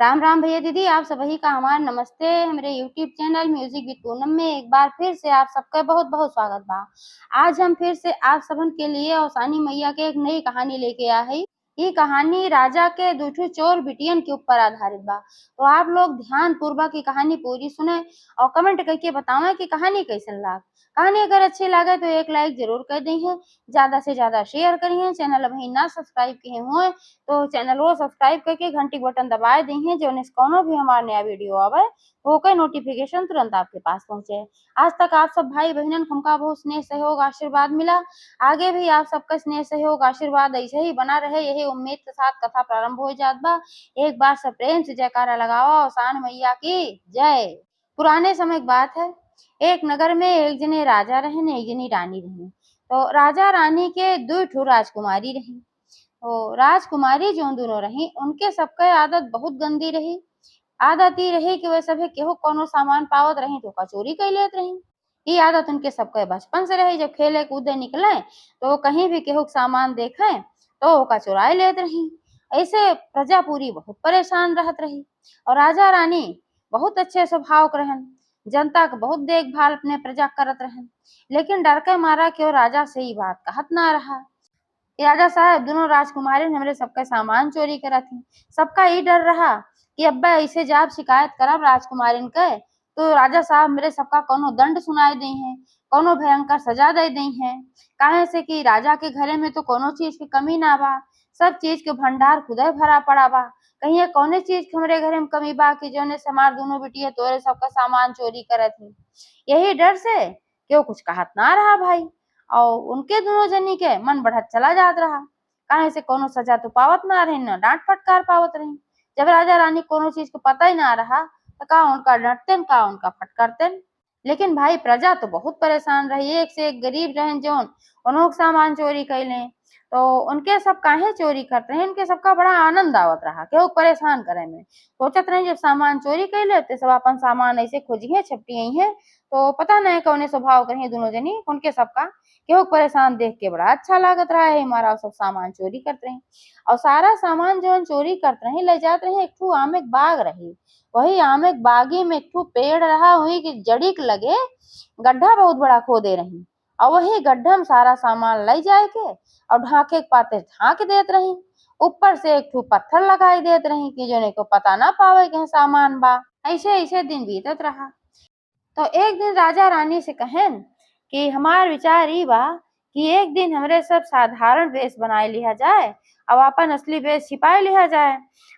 राम राम भैया दीदी, आप सभी का हमार नमस्ते। हमारे YouTube channel music with Poonam में एक बार फिर से आप सबका बहुत बहुत स्वागत बा। आज हम फिर से आप सबन के लिए औसानी मैया के एक नई कहानी लेके आए हैं। ये कहानी राजा के दूठू चोर बिटियन के ऊपर आधारित बा। तो आप लोग ध्यान पूर्वक ये कहानी पूरी सुने और कमेंट करके बतावें कि कहानी कैसन लाग। कहानी अगर अच्छी लगे तो एक लाइक जरूर कर दी है, ज्यादा से ज्यादा शेयर करिए। चैनल अभी ना सब्सक्राइब किए हुए तो चैनल को सब्सक्राइब करके घंटी बटन दबाए दी है, जो कोनो भी हमारा नया वीडियो आवे वो का नोटिफिकेशन तुरंत आपके पास पहुंचे। आज तक आप सब भाई बहनन हमका बहुत स्नेह सहयोग आशीर्वाद मिला। आगे भी आप सबका स्नेह सहयोग आशीर्वाद ऐसे ही बना रहे, यही उम्मीद के साथ कथा प्रारंभ हो जात बा। एक बार सब प्रेम से जयकारा लगावा और शान मैया की जय। पुराने समय की बात है, एक नगर में एक जने राजा रहे, एक जनी रानी रही। तो राजा रानी के दो ठो राजकुमारी रही। तो राजकुमारी जो दोनों रही, उनके सबके आदत बहुत गंदी रही। आदत ही रही कि वे सभी केहू कोनो सामान पावत रही तो ओका चोरी कर लेत रही। ये आदत उनके सबके बचपन से रही। जब खेले कूदे निकले तो कहीं भी केहू सामान देखे तो ओका चुराए लेत रही। ऐसे प्रजा पूरी बहुत परेशान रहत रही। और राजा रानी बहुत अच्छे स्वभाव के रहन, जनता के बहुत देखभाल अपने प्रजा करत रहन। लेकिन डर के मारा क्यों राजा से ही बात कहत ना रहा। राजा साहब दोनों राजकुमारी ने हमरे सबका सामान चोरी करा थी। सबका ये डर रहा कि अब्बा ऐसे जाब शिकायत करब राजकुमारिन के तो राजा साहब मेरे सबका कोनो दंड सुनाए दे हैं, कोनो भयंकर सजा दे दी हैं। काहे से कि राजा के घरे में तो कोनो चीज की कमी ना बा, सब चीज के भंडार खुदे भरा पड़ा बा। कहीं कौने चीज के हमरे घरे में कमी बा कि जोने से हमार दोनों बिटिया तोरे सबका सामान चोरी करे थी। यही डर से क्यों कुछ कहत ना रहा भाई। और उनके दोनों जनी के मन बढ़त चला जात रहा। काहे से कोनो सजा तो पावत ना रही, न डांट फटकार पावत रही। जब राजा रानी कोनो चीज को पता ही ना रहा तो का उनका डंटतेन का उनका फटकारतेन। लेकिन भाई प्रजा तो बहुत परेशान रही, एक से एक गरीब रहन जौन उन्हों सामान चोरी कैले। तो उनके सब काहे चोरी करते हैं, उनके सबका बड़ा आनंद आवत रहा केहू परेशान करे में। सोचत रहे जब सामान चोरी कैले तो सब अपन सामान ऐसे खोजिए छपटिए है तो पता नहीं कौने स्वभाव करे दोनों जनी। उनके सबका केहू परेशान देख के बड़ा अच्छा लागत रहा है, हमारा सब सामान चोरी करते हैं। और सारा सामान जो चोरी करते रहे ले जाते रहे। एक ठू आम एक बाग रही, वही आम एक बागी में एक ठू पेड़ रहा, वही की जड़ी के लगे गड्ढा बहुत बड़ा खोदे रही। और वही गड्ढा में सारा सामान ले जाए के और ढाके के पाते ढाक देत रही। ऊपर से एक ठू पत्थर लगाई देत रही कि जोने को पता ना पावे कि सामान बा। ऐसे ऐसे दिन बीतत रहा। तो एक दिन राजा रानी से कहन कि हमार विचार ई बा कि एक दिन हमरे सब साधारण वेश बनाए लिया जाए और अपन असली वेश छिपाए लिया जाए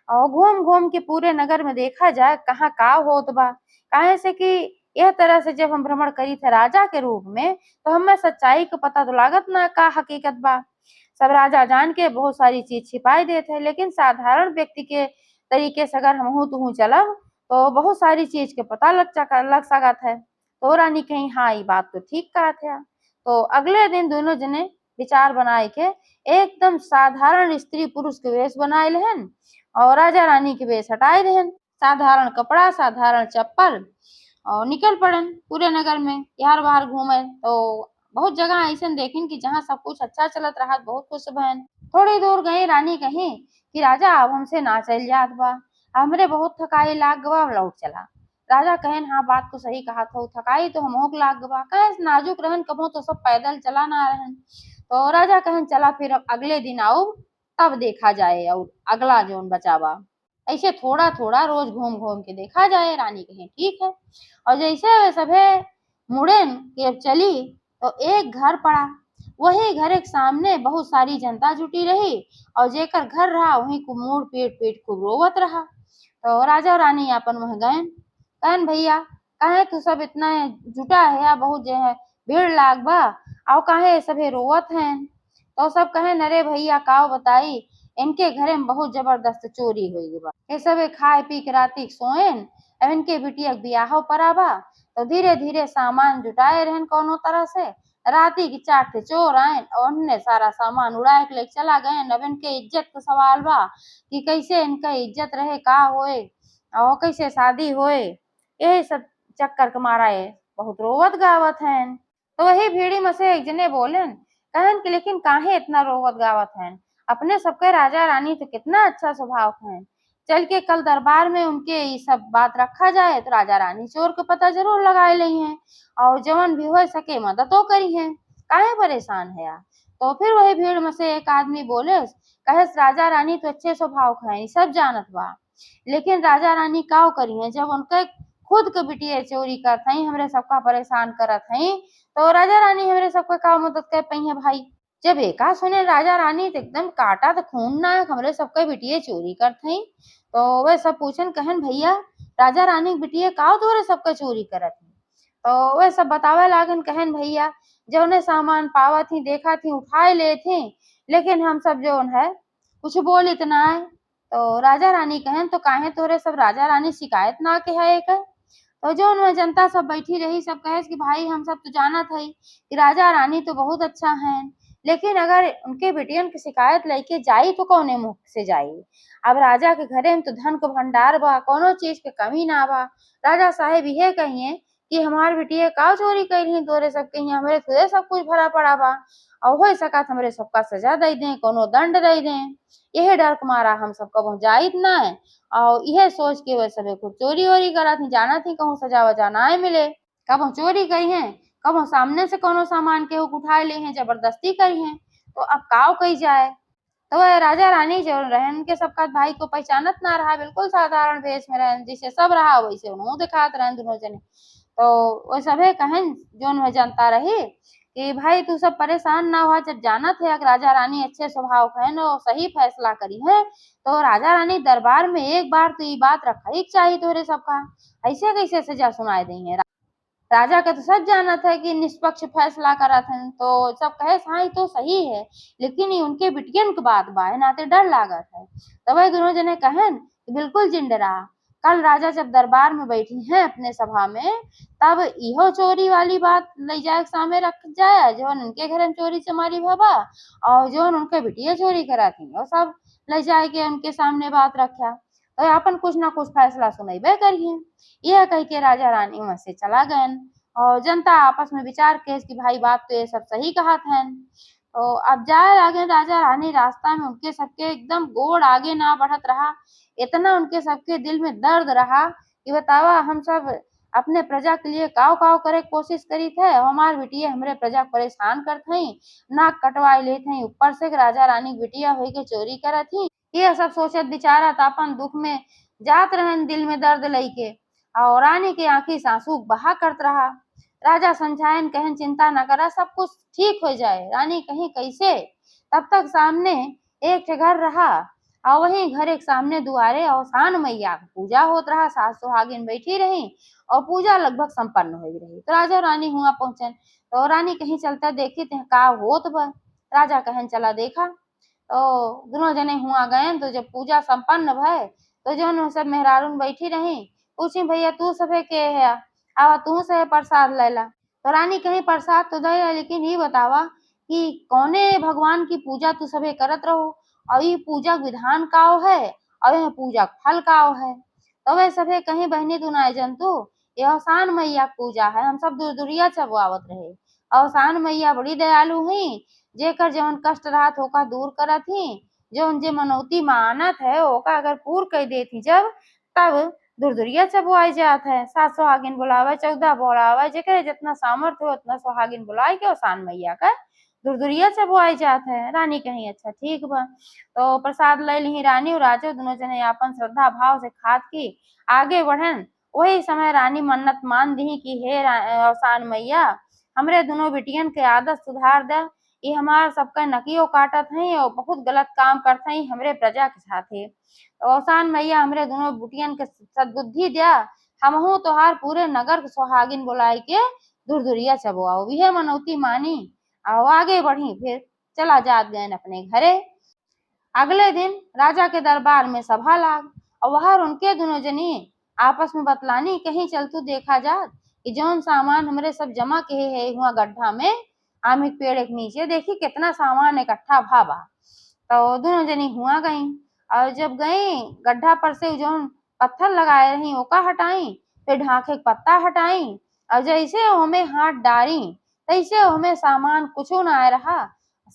और घूम घूम के पूरे नगर में देखा जाए कहाँ का होत बा। काहे से कि यह तरह से जब हम भ्रमण करी थे राजा के रूप में तो हमें सच्चाई को पता तो लागत ना का हकीकत बा। सब राजा जान के बहुत सारी चीज छिपाए देते हैं, लेकिन साधारण व्यक्ति के तरीके से अगर हम हूँ तो चलब तो बहुत सारी चीज के पता लग सकत है। तो रानी कही हाँ ये बात तो ठीक कहा था। तो अगले दिन दोनों जने विचार बनाए के एकदम साधारण स्त्री पुरुष के वेश बनाए लेहन और राजा रानी के वेश हटाए रहन। साधारण कपड़ा साधारण चप्पल और निकल पड़न पूरे नगर में यार बाहर घूमे। तो बहुत जगह ऐसा देखें कि जहाँ सब कुछ अच्छा चलत रहा, बहुत खुश बहन। थोड़ी दूर गई रानी कही कि राजा अब हमसे ना चल जात बा, हमरे बहुत थकाई लाग गवा, लौट चला। राजा कहन हाँ बात तो सही कहा था, थकाई तो हमोक लाग गवा, कहे नाजुक रहन कबो तो सब पैदल चला ना रहन। तो राजा कहन चला फिर अगले दिन आओ तब देखा जाए और अगला जोन बचावा। ऐसे थोड़ा थोड़ा रोज घूम घूम के देखा जाए। रानी कहे ठीक है। और जैसे वे सभे मुड़ेन के चली तो एक घर पड़ा। वही घर एक सामने बहुत सारी जनता जुटी रही और जेकर घर रहा वही को मुड़ पीट पीट खूब रोवत रहा। तो राजा और रानी अपन वह गए, कहन भैया काहे तू सब इतना जुटा है या बहुत जो है भीड़ लाग बा और काहे सभे रोवत हैं। तो सब कहे अरे भैया काव बताई इनके घरे में बहुत जबरदस्त चोरी हुई बा। ये सब खाए पी के राती सोएन, अब इनके बिटिया के बियाह पड़ा बा। तो धीरे धीरे सामान जुटाए रहन कोनो तरह से। राती की चाट से चोर आए और उनने सारा सामान उड़ा के लेके चला गए। अब इनके इज्जत का सवाल बा कि कैसे इनका इज्जत रहे का होए और कैसे शादी होए। यही सब चक्कर के मारा है बहुत रोवत गावत हैं। तो वही भीड़ी में से एक जने बोलेन कहन कि लेकिन काहे इतना रोवत गावत हैं, अपने सबके राजा रानी तो कितना अच्छा स्वभाव है, चल के कल दरबार में उनके ये सब बात रखा जाए तो राजा रानी चोर के पता जरूर लगाए ली हैं और जवन भी हो सके मददो करी है। काहे परेशान है यार। तो फिर वही भीड़ में से एक आदमी बोले, कहे राजा रानी तो अच्छे स्वभाव के हैं, सब जानत बा, लेकिन राजा रानी काव करी है जब उनके खुद के बिटिया चोरी करत हई, हमरे सबका परेशान करत हई, तो राजा रानी हमरे सबके का मदद कर पई है भाई। जब एका सुने राजा रानी तो एकदम काटा तो खून ना हमरे सबके बिटिया चोरी करत हई। तो वे सब पूछन, कहन भैया राजा रानी के बिटिया काव तोरे सबके चोरी करत हई। तो वे सब बतावे लागन, कहन भैया जौने सामान पावत थी देखा थी उठाए ले थे, लेकिन हम सब जौन है कुछ बोलित ना है। तो राजा रानी कहन, तो काहे तोरे सब राजा रानी शिकायत ना के है एक। तो जौन में जनता सब बैठी रही सब कहे कि भाई हम सब तो जानत हई कि राजा रानी तो बहुत अच्छा है, लेकिन अगर उनके बेटियन की शिकायत लेके जाई तो कौने मुंह से जाई। अब राजा के घरे में तो धन को भंडार बा, कोनो चीज के कमी ना बा। राजा साहेब ये कहिए कि हमार बिटिया का चोरी करी तोरे सब कहिए, हमरे तुझे सब कुछ भरा पड़ा बा और हो सकत हमरे सबका सजा दे दें, कोनो दंड दे दें। यही डर के मारा हम सब कबो जाइत ना है और यह सोच के वह सब कुछ चोरी वोरी करा थी, जाना थी कहूँ सजा वजा ना मिले। कबो चोरी करी है, कबो सामने से कोनो सामान के उठाए ले हैं, जबरदस्ती करी है, तो अब काव कही जाए। तो वह राजा रानी जो रहन के सबका भाई को पहचानत ना रहा, बिल्कुल साधारण वेश में रहन, जैसे सब रहा वैसे उन्होंने दिखात रहन दोनों जने। तो वो सभे कहन जोन वह जानता रही कि भाई तू सब परेशान ना हुआ, जब जानत है राजा रानी अच्छे स्वभाव के हैं और सही फैसला करी है, तो राजा रानी दरबार में एक बार तो ये बात रखा ही चाहिए तोरे सबका, ऐसे कैसे सजा सुनाए दी है। राजा का तो सब जानत है कि निष्पक्ष फैसला करत हन, तो सब कहे हाँ ये तो सही है, लेकिन ये उनके बिटियन के बात बा है नाते डर लागत है। तब वह दोनों जने कहन कि बिल्कुल जिंड रहा, कल राजा जब दरबार में बैठी हैं अपने सभा में, तब इहो चोरी वाली बात ले जाए सामने रख जाए जो उनके घर में चोरी चमारी भबा और जो उनके बिटिया चोरी करा थी वो सब ले जाए के उनके सामने बात रखा, तो अपन कुछ ना कुछ फैसला सुनैबे करिए। यह कह के राजा रानी वहां से चला गयन और जनता आपस में विचार के कि भाई बात तो ये सब सही कहा था। तो अब जाए लागे राजा रानी, रास्ता में उनके सबके एकदम गोड़ आगे ना बढ़त रहा, इतना उनके सबके दिल में दर्द रहा कि बतावा हम सब अपने प्रजा के लिए काव काव करे कोशिश करी थे, हमार बिटिया हमरे प्रजा परेशान करत हई, नाक कटवाए लेत हई, ऊपर से राजा रानी बिटिया होई के चोरी करत ही। ये सब सोचत बेचारा अपन दुख में जात रहन दिल में दर्द लईके और रानी के आंखी सासू बहा करत रहा। राजा समझायन, कहन चिंता न करा सब कुछ ठीक हो जाए। रानी कहीं कैसे, तब तक सामने एक ठे घर रहा और वही घर एक सामने दुआरे औसान मैया पूजा होत रहा, सास सुहागिन बैठी रही और पूजा लगभग संपन्न हो रही। तो राजा रानी हुआ पहुंचन, तो रानी कहीं चलता देखी ते का होत बा। राजा कहन चला देखा, तो दोनों जने हुआ गए, तो जब पूजा संपन्न भय तो जो सब मेहरारून बैठी रही, पूछी भैया तू सभे के है, आवा तू से प्रसाद लेला। तो रानी कहीं प्रसाद तो दे, लेकिन ये बतावा कि कौने भगवान की पूजा तू सभे करत रहो और ये पूजा विधान काव है और यह पूजा फल काव है। तो वे सभे कहीं बहनी तू ना जंतु, ये औसान मैया पूजा है, हम सब दूर दूरिया चबुआवत रहे। औसान मैया बड़ी दयालु हुई, जेकर जवन कष्ट रहा ओका दूर करत ही, जौन जे मनौती मानत है ओका अगर पूर कर देती जब, तब दुरदुरिया चबुआई जात है। 7 सुहागिन बुलावे, 14 बुलावे, जेकरे जितना सामर्थ्य हो उतना सुहागिन बुलाए के औसान मैया का दुरदुरिया चबुआई जात है। रानी कहीं अच्छा ठीक बा, तो प्रसाद ले ली रानी और राजा दोनों जने अपन श्रद्धा भाव से खात की आगे बढ़न। वही समय रानी मन्नत मान दी कि हे औसान मैया, हमरे दोनों बिटियन के आदत सुधार दे, ये हमार सबका नकियो काटत है और बहुत गलत काम करते हैं हमरे प्रजा के साथे। तो औसान मैया हमरे दोनों बुटियन के सद्बुद्धि दिया, हमहू तोहार पूरे नगर के सुहागिन बुलाए के दुरदुरिया चबुआओ। यह मनौती मानी और आगे बढ़ी, फिर चला जात गए अपने घरे। अगले दिन राजा के दरबार में सभा लाग और वहां उनके दोनों जनी आपस में बतलानी, कहीं चलतू देखा जात कि जौन सामान हमरे सब जमा के है हुआ गड्ढा में, आम एक पेड़ एक नीचे देखी कितना सामान इकट्ठा भाबा। तो दोनों जनी हुआ गई और जब गई गड्ढा पर से जौन पत्थर लगाए रही ओका हटाई, फिर ढांके पत्ता हटाई और जैसे हमें हाथ डारी तैसे हमें सामान कुछ ना आए रहा,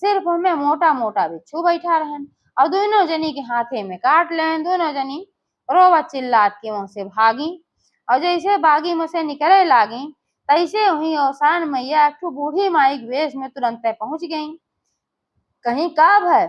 सिर्फ हमें मोटा मोटा बिच्छू बैठा रहन और दोनों जनी के हाथे में काट लें। दोनों जनी रोवा चिल्लात के वहां से भागी। और जैसे बागी में से निकले लागी, तैसे वही औसान मैया एक बूढ़ी माई के वेश में तुरंत पहुंच गई। कहीं का भय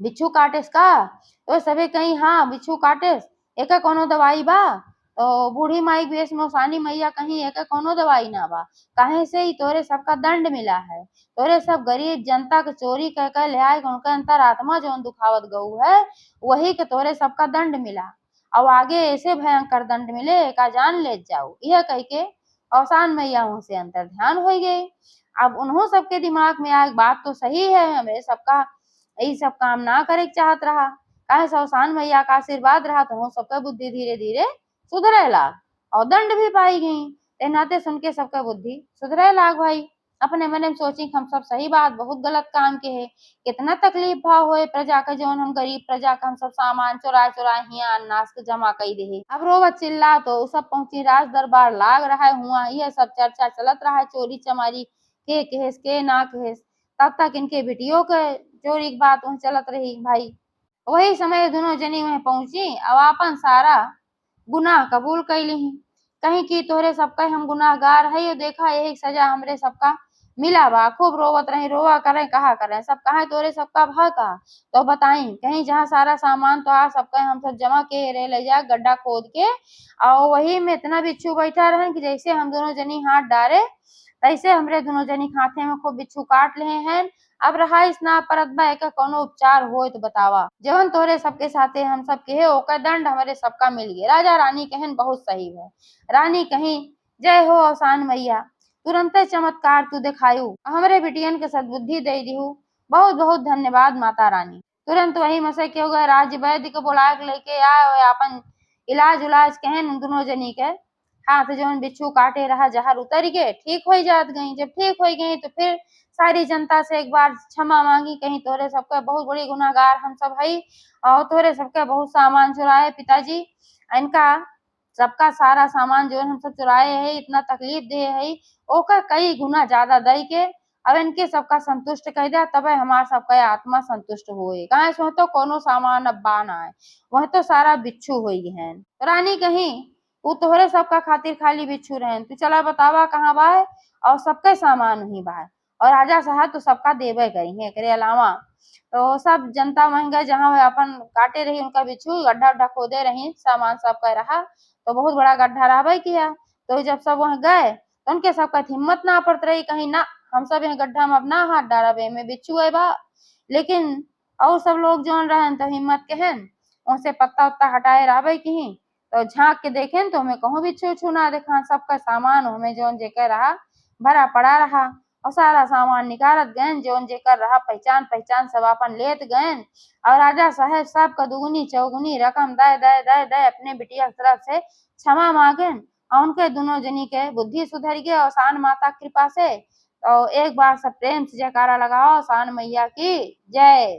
बिच्छू काटेस का? तो सभी कहीं हाँ बिच्छू काटेस, एक कोनो दवाई बा? तो बूढ़ी माई वेश में औसानी मैया कहीं एक कोनो दवाई ना बा। काहे से ही तोरे सबका दंड मिला है। तोरे सब गरीब जनता के चोरी कह कर ले आए, उनका अंतरात्मा जौन दुखावत गऊ है, वही के तोरे सबका दंड मिला। अब आगे ऐसे भयंकर दंड मिले का जान ले जाओ, यह कह के औसान मैया वहां से अंतर ध्यान हो गई। अब उन्हों सबके दिमाग में आए बात तो सही है, हमें सबका यही सब काम ना करे के चाहत रहा। काहे से औसान मैया का आशीर्वाद रहा, तो सबका बुद्धि धीरे धीरे सुधरे लाग और दंड भी पाई गई। ते नाते सुन के सबका बुद्धि सुधरे लाग भाई। अपने मन में सोची हम सब सही बात बहुत गलत काम के है, कितना तकलीफ भाव होए प्रजा का, जौन हम गरीब प्रजा का हम सब सामान चुरा चुरा हिया अनाज के जमा कई दे। अब रोवत चिल्ला तो सब पहुंची राज दरबार लाग रहा है, हुआ यह सब चर्चा चलत रहा है, चोरी चमारी के कहेस के ना कहेस। तब तक इनके बेटियों के चोरी की बात वहीं चलत रही भाई। वही समय दोनों जनी वहीं पहुंची, अब अपन सारा गुनाह कबूल कैली। कहीं की तोहरे सबका हम गुनाहगार है, ये देखा यही सजा हमरे सबका मिला बा। खूब रोवत रही, रोवा करें कहा करें, सब कहा तोरे सबका भा का तो बताई। कहीं जहाँ सारा सामान तो आ सबका हम सब जमा के रहे ले जा गड्ढा खोद के, और वही में इतना बिच्छू बैठा रहे कि जैसे हम दोनों जनी हाथ डारे तैसे हमरे दोनों जनी हाथे में खूब बिच्छू काट ले हैं। अब रहा स्ना परत बा एक कोनो उपचार हो तो बतावा। जवन तोरे सबके साथे हम सब के ओकर दंड हमारे सबका मिल गए। राजा रानी कहन बहुत सही है। रानी कहीं जय हो औसान मैया, तुरंत चमत्कार तू दिखायू, हमरे बिटियन के सद्बुद्धि दे दिहू, बहुत बहुत धन्यवाद माता रानी। तुरंत वही मसे के गए राज्य वैद्य को बुला के लेके आए, अपन इलाज उलाज कहन दोनों जनी के हाथ जौन बिच्छू काटे रहा जहर उतर गए, ठीक हो जात गई। जब ठीक हो गई तो फिर सारी जनता से एक बार क्षमा मांगी, कहीं तोरे सबका बहुत बड़ी गुनाहगार हम सब है, और तोरे सबका बहुत सामान चुराए पिताजी, इनका सबका सारा सामान जो हम सब चुराए है, इतना तकलीफ दे है, ओकर कई गुना ज्यादा दई के अब इनके सबका संतुष्ट कर दिया, तब हमारा सबका आत्मा संतुष्ट होए। कहे सो तो कोनो सामान अब बा ना है, वह तो सारा बिच्छू हो है। रानी कहीं वो तोहरे सबका खातिर खाली बिच्छू रहे, तू चला बतावा कहाँ बा है, और सबके सामान वही बा है, और राजा साहब तो सबका देवे गई है। एकरे अलावा तो सब जनता महंगा जहाँ वह अपन काटे रही उनका बिच्छू गड्ढा उड्ढा खोदे रही, सामान सबका रहा तो बहुत बड़ा गड्ढा रहा किया। तो जब सब वहाँ गए तो उनके सबका हिम्मत ना पड़त रही, कहीं ना हम सब यहाँ गड्ढा में अपना हाथ डाला में बिच्छू है बा। लेकिन और सब लोग जो रहन तो हिम्मत कहन उनसे पत्ता उत्ता हटाए रहा कहीं, तो झांक के देखें तो हमें कहूँ बिच्छू उच्छू ना देखा। सबका सामान हमें जौन जेकर रहा भरा पड़ा रहा, और सारा सामान निकारत गए जौन जेकर रहा पहचान पहचान सब अपन लेत गए। और राजा साहब सबका दुगुनी चौगुनी रकम दे दे दे दे अपने बिटिया की तरफ से क्षमा मांगन, और उनके दोनों जनी के बुद्धि सुधर गए औसान माता कृपा से। तो एक बार सब प्रेम से जयकारा लगाओ औसान मैया की जय।